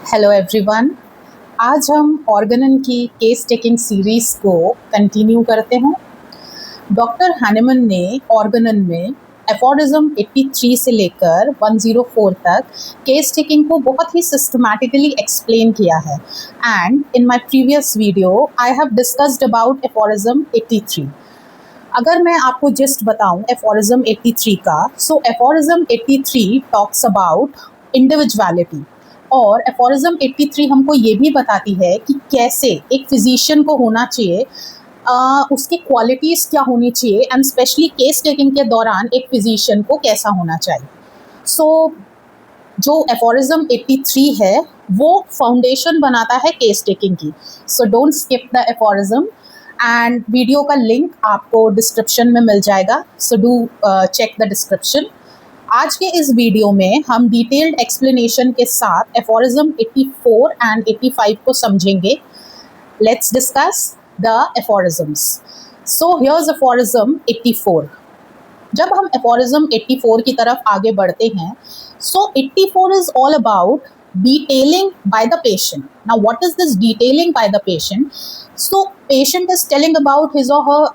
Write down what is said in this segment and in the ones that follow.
Hello everyone. आज हम Organon की केस टेकिंग सीरीज़ को कंटिन्यू करते हैं। डॉक्टर हैनेमन ने ऑर्गेनन में एफोरिज्म 83 से लेकर 104 तक केस टेकिंग को बहुत ही सिस्टमैटिकली एक्सप्लेन किया है। And in my previous video I have discussed about aphorism 83। अगर मैं आपको जस्ट बताऊं एफोरिज्म 83 का, सो एफोरिज्म 83 टॉक्स अबाउट इंडिविजुअलिटी और एफोरिज्म 83 हमको ये भी बताती है कि कैसे एक फिजिशियन को होना चाहिए, उसकी क्वालिटीज़ क्या होनी चाहिए एंड स्पेशली केस टेकिंग के दौरान एक फिजिशियन को कैसा होना चाहिए। सो जो एफोरिज्म 83 है वो फाउंडेशन बनाता है केस टेकिंग की। So don't skip the aphorism and video का लिंक आपको डिस्क्रिप्शन में मिल जाएगा। So do check the description. आज के इस वीडियो में हम डिटेल्ड एक्सप्लेनेशन के साथ एफोरिज्म 84 एंड 85 को समझेंगे। Let's discuss the aphorisms. So here's aphorism 84। जब हम एफोरिज्म 84 की तरफ आगे बढ़ते हैं, सो 84 is all about detailing by the patient. Now what is this detailing by the patient? So patient is telling about his or her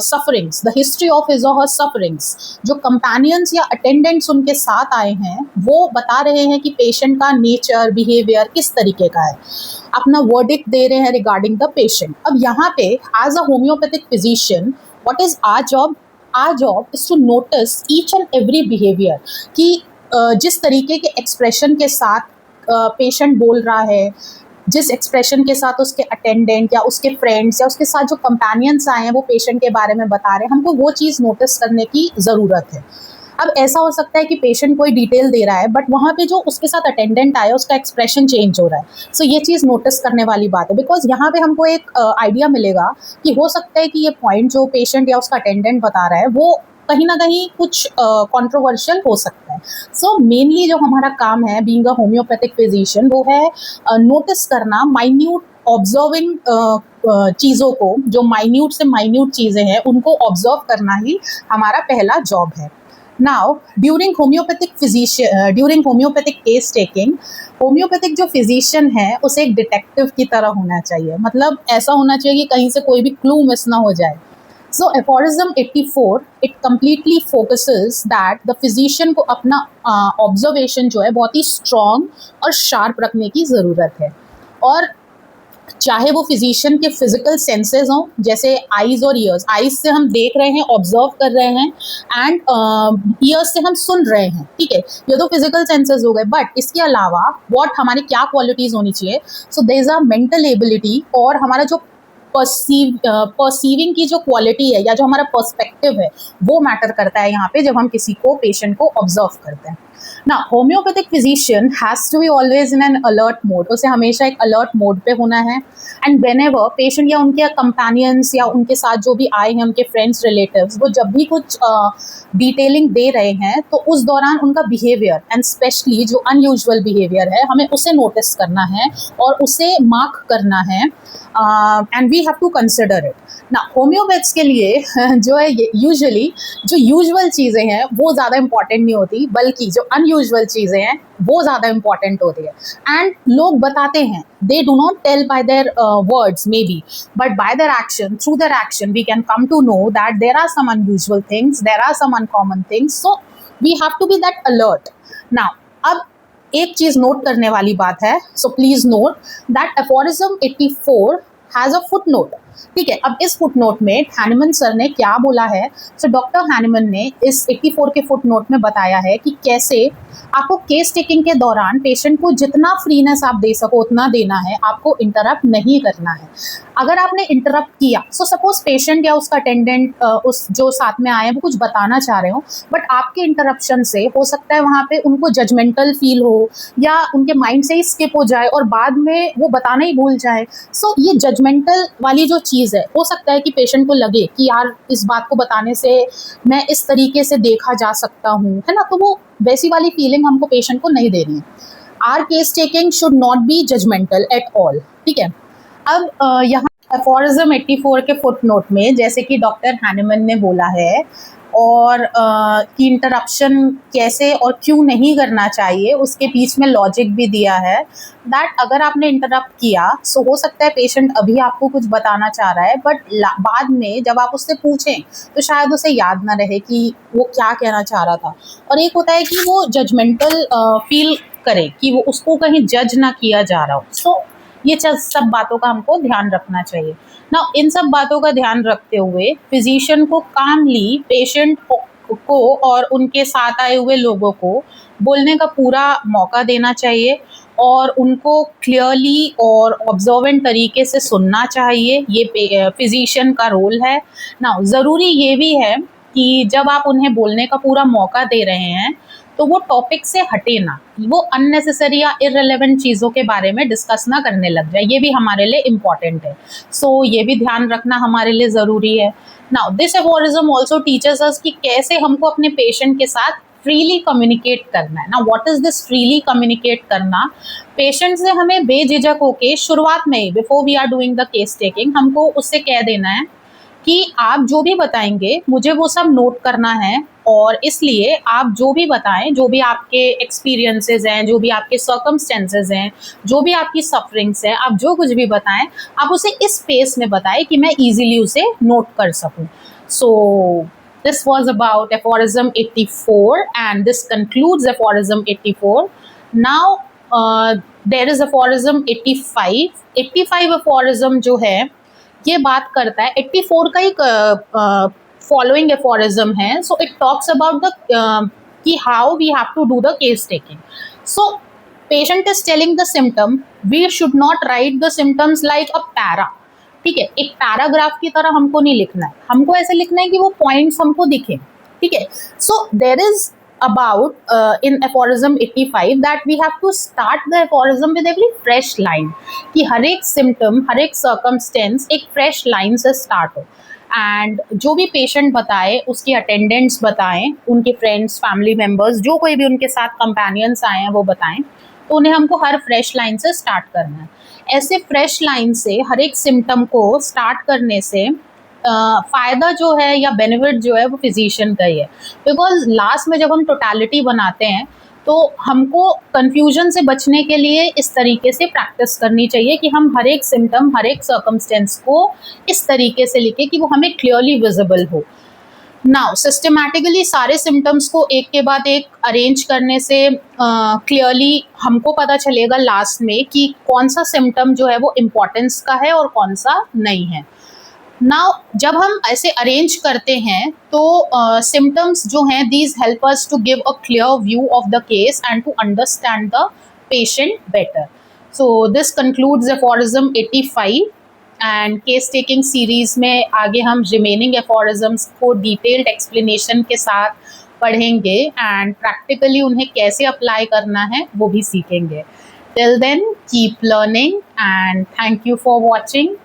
sufferings, the history of his or her sufferings. जो companions या attendants उनके साथ आए हैं वो बता रहे हैं कि patient का nature, behavior किस तरीके का है, अपना verdict दे रहे हैं regarding the patient. अब यहाँ पे as a homeopathic physician, what is our job? Our job is to notice each and every behavior कि जिस तरीके के एक्सप्रेशन के साथ पेशेंट बोल रहा है, जिस एक्सप्रेशन के साथ उसके अटेंडेंट या उसके फ्रेंड्स या उसके साथ जो कंपेनियंस आए हैं वो पेशेंट के बारे में बता रहे हैं, हमको वो चीज़ नोटिस करने की ज़रूरत है। अब ऐसा हो सकता है कि पेशेंट कोई डिटेल दे रहा है बट वहाँ पे जो उसके साथ अटेंडेंट आया उसका एक्सप्रेशन चेंज हो रहा है। सो ये चीज़ नोटिस करने वाली बात है, बिकॉज यहाँ पे हमको एक आइडिया मिलेगा कि हो सकता है कि ये पॉइंट जो पेशेंट या उसका अटेंडेंट बता रहा है वो कहीं ना कहीं कुछ कंट्रोवर्शियल हो सकता है। सो मेनली जो हमारा काम है बीइंग अ होम्योपैथिक फिजिशियन वो है नोटिस करना, माइन्यूट ऑब्जर्विंग चीज़ों को, जो माइन्यूट से माइन्यूट चीज़ें हैं उनको ऑब्जर्व करना ही हमारा पहला जॉब है। Now during homeopathic case taking, homeopathic जो फिजिशियन है उसे एक डिटेक्टिव की तरह होना चाहिए। मतलब ऐसा होना चाहिए कि कहीं से कोई भी क्लू मिस ना हो जाए। So aphorism 84 it completely focuses that the physician को अपना observation जो है बहुत ही strong और sharp रखने की ज़रूरत है। और चाहे वो फिजिशियन के फिजिकल सेंसेस हों, जैसे आईज और ईयर्स, आईज से हम देख रहे हैं, ऑब्जर्व कर रहे हैं, एंड ईयर्स से हम सुन रहे हैं, ठीक है, ये तो फिजिकल सेंसेस हो गए। बट इसके अलावा व्हाट हमारी क्या क्वालिटीज़ होनी चाहिए? So there is a mental ability और हमारा जो परसीविंग की जो क्वालिटी है या जो हमारा पर्सपेक्टिव है वो मैटर करता है यहाँ पे जब हम किसी को पेशेंट को ऑब्जर्व करते हैं ना। Homeopathic physician has to be always in an alert mode, उसे हमेशा एक अलर्ट मोड पे होना है। एंड व्हेनेवर पेशेंट या उनके कंपेनियंस या उनके साथ जो भी आए हैं उनके फ्रेंड्स रिलेटिव्स वो जब भी कुछ डिटेलिंग दे रहे हैं तो उस दौरान उनका बिहेवियर एंड स्पेशली जो अनयूजुअल बिहेवियर है हमें उसे नोटिस करना है और उसे मार्क करना है and we have to consider it ना। होम्योपैथ्स के लिए जो है यूजुअली जो यूजुअल चीज़ें हैं वो ज़्यादा इंपॉर्टेंट नहीं होती, बल्कि जो अनयूजुअल चीज़ें हैं वो ज़्यादा इंपॉर्टेंट होती है। एंड लोग बताते हैं, they do not tell by their words may be, but by their action, through their action we can come to know that there are some unusual things, there are some uncommon things, so we have to be that alert. Now अब एक चीज़ note करने वाली बात है, so please note that aphorism 84 has a footnote, ठीक है। अब इस फुट नोट में हैनेमन सर ने क्या बोला है? सो डॉक्टर हैनेमन ने इस 84 के फुट नोट में बताया है कि कैसे आपको केस टेकिंग के दौरान पेशेंट को जितना फ्रीनेस आप दे सको उतना देना है, आपको इंटरप्ट नहीं करना है। अगर आपने इंटरप्ट किया, सो सपोज पेशेंट या उसका अटेंडेंट उस जो साथ में आए हैं वो कुछ बताना चाह रहे हो, बट आपके इंटरप्शन से हो सकता है वहाँ पे उनको जजमेंटल फील हो या उनके माइंड से ही स्किप हो जाए और बाद में वो बताना ही भूल जाए। सो ये जजमेंटल वाली जो चीज़ है, हो सकता है कि पेशेंट को लगे कि यार इस बात को बताने से मैं इस तरीके से देखा जा सकता हूँ, है ना, तो वो वैसी वाली फीलिंग हमको पेशेंट को नहीं देनी है। Our case taking should not be judgmental at all, ठीक है। अब यहाँ एफोरिज्म 84 के फुट नोट में जैसे कि डॉक्टर हैनेमन ने बोला है और कि इंटरप्शन कैसे और क्यों नहीं करना चाहिए, उसके बीच में लॉजिक भी दिया है दैट अगर आपने इंटरप्ट किया सो हो सकता है पेशेंट अभी आपको कुछ बताना चाह रहा है, बट बाद में जब आप उससे पूछें तो शायद उसे याद ना रहे कि वो क्या कहना चाह रहा था। और एक होता है कि वो जजमेंटल फील करे कि वो उसको कहीं जज ना किया जा रहा हो। सो ये सब बातों का हमको ध्यान रखना चाहिए ना। इन सब बातों का ध्यान रखते हुए फिजिशियन को कामली पेशेंट को और उनके साथ आए हुए लोगों को बोलने का पूरा मौका देना चाहिए और उनको क्लियरली और ऑब्जर्वेंट तरीके से सुनना चाहिए। ये फिजिशियन का रोल है ना। ज़रूरी ये भी है कि जब आप उन्हें बोलने का पूरा मौका दे रहे हैं तो वो टॉपिक से हटे ना, वो अननेसेसरी या इररिलेवेंट चीज़ों के बारे में डिस्कस ना करने लग जाए। ये भी हमारे लिए इम्पॉर्टेंट है। सो ये भी ध्यान रखना हमारे लिए ज़रूरी है। Now this aphorism also teaches us कि कैसे हमको अपने पेशेंट के साथ फ्रीली कम्युनिकेट करना है ना। What is this freely communicate करना? पेशेंट से हमें बेझिझक होके शुरुआत में ही, before we are doing the case taking, हमको उससे कह देना है कि आप जो भी बताएंगे मुझे वो सब नोट करना है, और इसलिए आप जो भी बताएं, जो भी आपके एक्सपीरियंसेस हैं, जो भी आपके सर्कमस्टेंसेस हैं, जो भी आपकी सफरिंग्स हैं, आप जो कुछ भी बताएं आप उसे इस स्पेस में बताएं कि मैं इजीली उसे नोट कर सकूं। सो this was about aphorism 84 and this concludes aphorism 84. Now there is aphorism 85. 85 aphorism जो है ये बात करता है, 84 का एक फॉलोइंग एफोरिज्म है। So it talks about the कि how we have to do the case taking. So patient is telling the symptom, we should not write the symptoms like a para. ठीक है, एक पैराग्राफ की तरह हमको नहीं लिखना है, हमको ऐसे लिखना है कि वो पॉइंट्स हमको दिखे। ठीक है, so there is about in aphorism 85 that we have to start the aphorism with every fresh line, कि हर एक symptom, हर एक circumstance एक fresh line से start हो। एंड जो भी पेशेंट बताए उसकी अटेंडेंट्स बताएं, उनके फ्रेंड्स फैमिली मेम्बर्स जो कोई भी उनके साथ कंपेनियंस आए हैं वो बताएं, तो उन्हें हमको हर फ्रेश लाइन से स्टार्ट करना है। ऐसे फ्रेश लाइन से हर एक सिम्टम को स्टार्ट करने से फ़ायदा जो है या बेनिफिट जो है वो फिजिशियन का ही है, बिकॉज लास्ट में जब हम टोटलिटी बनाते हैं तो हमको कन्फ्यूजन से बचने के लिए इस तरीके से प्रैक्टिस करनी चाहिए कि हम हर एक सिम्टम, हर एक सर्कमस्टेंस को इस तरीके से लिखें कि वो हमें क्लियरली विजिबल हो। नाउ सिस्टमैटिकली सारे सिम्टम्स को एक के बाद एक अरेंज करने से क्लियरली हमको पता चलेगा लास्ट में कि कौन सा सिम्टम जो है वो इम्पोर्टेंस का है और कौन सा नहीं है। नाउ जब हम ऐसे अरेंज करते हैं तो सिम्टम्स जो हैं these help us to give a clear view of the case and to understand the patient better. So this concludes aphorism 85 and case taking series में आगे हम रिमेनिंग एफोरिज्म्स को डिटेल्ड एक्सप्लेनेशन के साथ पढ़ेंगे एंड प्रैक्टिकली उन्हें कैसे apply करना है वो भी सीखेंगे। Till then keep learning and thank you for watching.